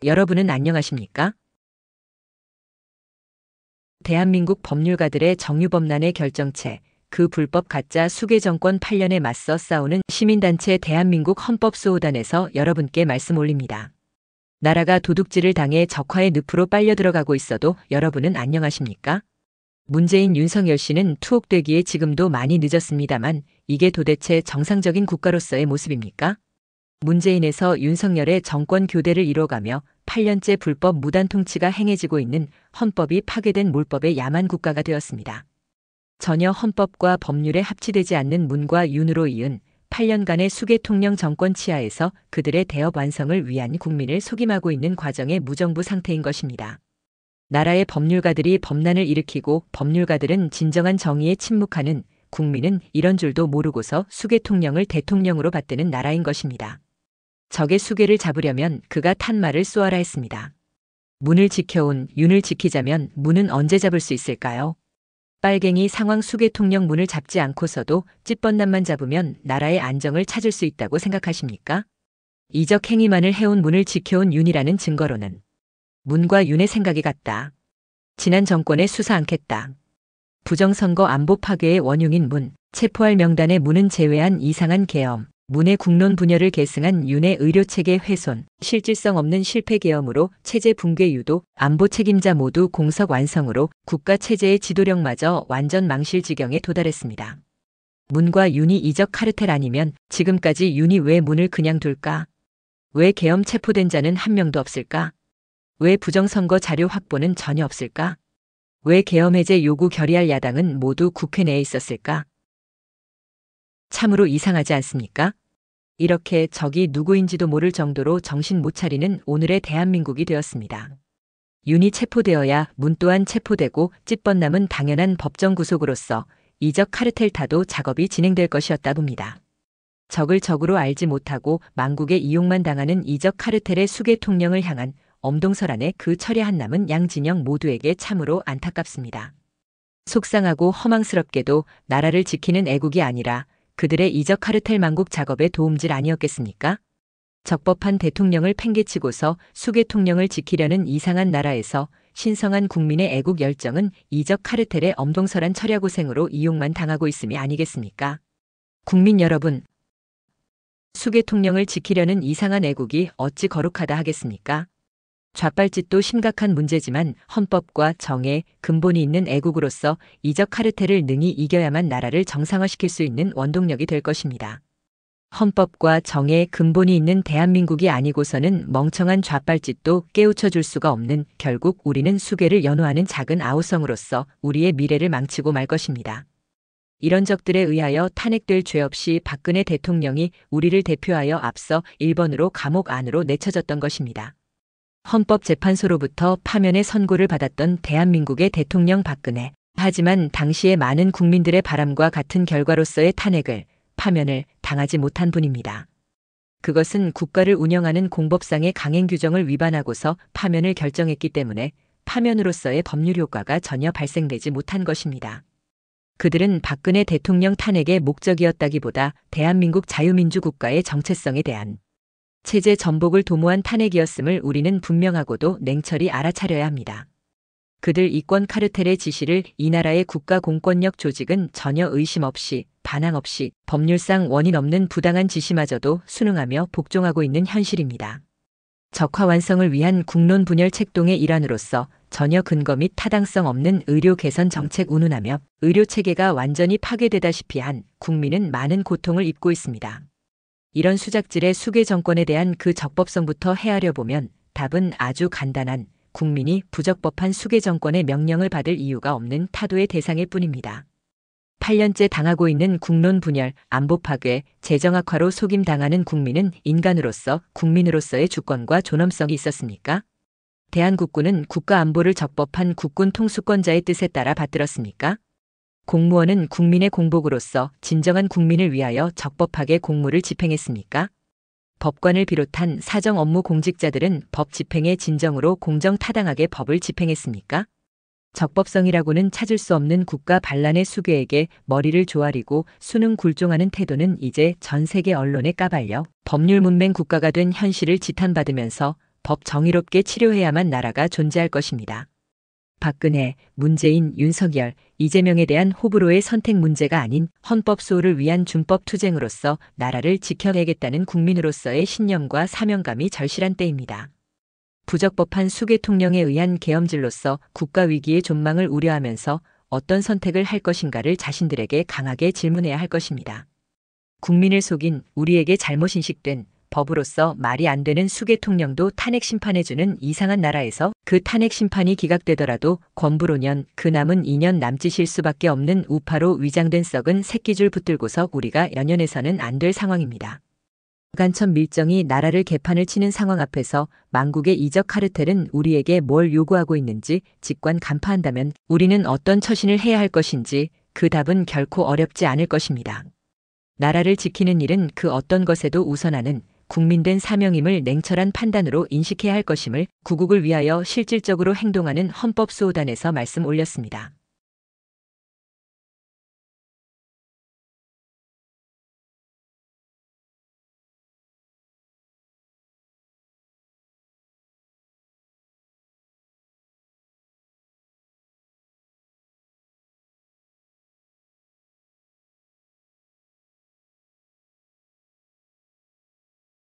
여러분은 안녕하십니까? 대한민국 법률가들의 정유법난의 결정체, 그 불법 가짜 수괴 정권 8년에 맞서 싸우는 시민단체 대한민국 헌법수호단에서 여러분께 말씀 올립니다. 나라가 도둑질을 당해 적화의 늪으로 빨려 들어가고 있어도 여러분은 안녕하십니까? 문재인 윤석열 씨는 투옥되기에 지금도 많이 늦었습니다만 이게 도대체 정상적인 국가로서의 모습입니까? 문재인에서 윤석열의 정권 교대를 이뤄가며 8년째 불법 무단 통치가 행해지고 있는 헌법이 파괴된 몰법의 야만 국가가 되었습니다. 전혀 헌법과 법률에 합치되지 않는 문과 윤으로 이은 8년간의 수괴 통령 정권 치하에서 그들의 대업 완성을 위한 국민을 속임하고 있는 과정의 무정부 상태인 것입니다. 나라의 법률가들이 법난을 일으키고 법률가들은 진정한 정의에 침묵하는, 국민은 이런 줄도 모르고서 수괴 통령을 대통령으로 받드는 나라인 것입니다. 적의 수괴를 잡으려면 그가 탄 말을 쏘아라 했습니다. 문을 지켜온 윤을 지키자면 문은 언제 잡을 수 있을까요? 빨갱이 상황 수괴 통령 문을 잡지 않고서도 찌뻔남만 잡으면 나라의 안정을 찾을 수 있다고 생각하십니까? 이적 행위만을 해온 문을 지켜온 윤이라는 증거로는 문과 윤의 생각이 같다. 지난 정권에 수사 않겠다. 부정선거 안보 파괴의 원흉인 문, 체포할 명단의 문은 제외한 이상한 계엄, 문의 국론 분열을 계승한 윤의 의료체계 훼손, 실질성 없는 실패 계엄으로 체제 붕괴 유도, 안보 책임자 모두 공석 완성으로 국가체제의 지도력마저 완전 망실 지경에 도달했습니다. 문과 윤이 이적 카르텔 아니면 지금까지 윤이 왜 문을 그냥 둘까? 왜 계엄 체포된 자는 한 명도 없을까? 왜 부정선거 자료 확보는 전혀 없을까? 왜 계엄 해제 요구 결의할 야당은 모두 국회 내에 있었을까? 참으로 이상하지 않습니까? 이렇게 적이 누구인지도 모를 정도로 정신 못 차리는 오늘의 대한민국이 되었습니다. 윤이 체포되어야 문 또한 체포되고 찌뻔남은 당연한 법정 구속으로서 이적 카르텔 타도 작업이 진행될 것이었다 봅니다. 적을 적으로 알지 못하고 망국의 이용만 당하는 이적 카르텔의 수괴 통령을 향한 엄동설안의 그 철야한 남은 양진영 모두에게 참으로 안타깝습니다. 속상하고 허망스럽게도 나라를 지키는 애국이 아니라 그들의 이적 카르텔 망국 작업의 도움질 아니었겠습니까? 적법한 대통령을 팽개치고서 수괴 통령을 지키려는 이상한 나라에서 신성한 국민의 애국 열정은 이적 카르텔의 엄동설한 철야고생으로 이용만 당하고 있음이 아니겠습니까? 국민 여러분, 수괴 통령을 지키려는 이상한 애국이 어찌 거룩하다 하겠습니까? 좌빨짓도 심각한 문제지만 헌법과 정의, 근본이 있는 애국으로서 이적 카르텔을 능히 이겨야만 나라를 정상화시킬 수 있는 원동력이 될 것입니다. 헌법과 정의, 근본이 있는 대한민국이 아니고서는 멍청한 좌빨짓도 깨우쳐 줄 수가 없는, 결국 우리는 수괴를 연호하는 작은 아우성으로서 우리의 미래를 망치고 말 것입니다. 이런 적들에 의하여 탄핵될 죄 없이 박근혜 대통령이 우리를 대표하여 앞서 일본으로 감옥 안으로 내쳐졌던 것입니다. 헌법재판소로부터 파면의 선고를 받았던 대한민국의 대통령 박근혜. 하지만 당시의 많은 국민들의 바람과 같은 결과로서의 탄핵을, 파면을 당하지 못한 분입니다. 그것은 국가를 운영하는 공법상의 강행 규정을 위반하고서 파면을 결정했기 때문에 파면으로서의 법률 효과가 전혀 발생되지 못한 것입니다. 그들은 박근혜 대통령 탄핵의 목적이었다기보다 대한민국 자유민주국가의 정체성에 대한 체제 전복을 도모한 탄핵이었음을 우리는 분명하고도 냉철히 알아차려야 합니다. 그들 이권 카르텔의 지시를 이 나라의 국가 공권력 조직은 전혀 의심 없이, 반항 없이 법률상 원인 없는 부당한 지시마저도 순응하며 복종하고 있는 현실입니다. 적화 완성을 위한 국론 분열 책동의 일환으로서 전혀 근거 및 타당성 없는 의료 개선 정책 운운하며 의료 체계가 완전히 파괴되다시피 한 국민은 많은 고통을 입고 있습니다. 이런 수작질의 수괴 정권에 대한 그 적법성부터 헤아려 보면 답은 아주 간단한, 국민이 부적법한 수괴 정권의 명령을 받을 이유가 없는 타도의 대상일 뿐입니다. 8년째 당하고 있는 국론 분열, 안보 파괴, 재정 악화로 속임당하는 국민은 인간으로서, 국민으로서의 주권과 존엄성이 있었습니까? 대한국군은 국가 안보를 적법한 국군 통수권자의 뜻에 따라 받들었습니까? 공무원은 국민의 공복으로서 진정한 국민을 위하여 적법하게 공무를 집행했습니까? 법관을 비롯한 사정 업무 공직자들은 법 집행의 진정으로 공정타당하게 법을 집행했습니까? 적법성이라고는 찾을 수 없는 국가 반란의 수괴에게 머리를 조아리고 수능 굴종하는 태도는 이제 전 세계 언론에 까발려 법률 문맹 국가가 된 현실을 지탄받으면서 법 정의롭게 치료해야만 나라가 존재할 것입니다. 박근혜, 문재인, 윤석열, 이재명에 대한 호불호의 선택 문제가 아닌 헌법 수호를 위한 준법 투쟁으로서 나라를 지켜내겠다는 국민으로서의 신념과 사명감이 절실한 때입니다. 부적법한 수계통령에 의한 계엄질로서 국가 위기의 존망을 우려하면서 어떤 선택을 할 것인가를 자신들에게 강하게 질문해야 할 것입니다. 국민을 속인 우리에게 잘못 인식된 법으로서 말이 안 되는 수계통령도 탄핵 심판해주는 이상한 나라에서 그 탄핵 심판이 기각되더라도 권부로년 그 남은 2년 남짓일 수밖에 없는 우파로 위장된 썩은 새끼줄 붙들고서 우리가 연연해서는 안 될 상황입니다. 간첩 밀정이 나라를 개판을 치는 상황 앞에서 만국의 이적 카르텔은 우리에게 뭘 요구하고 있는지 직관 간파한다면 우리는 어떤 처신을 해야 할 것인지 그 답은 결코 어렵지 않을 것입니다. 나라를 지키는 일은 그 어떤 것에도 우선하는 국민된 사명임을 냉철한 판단으로 인식해야 할 것임을 구국을 위하여 실질적으로 행동하는 헌법수호단에서 말씀 올렸습니다.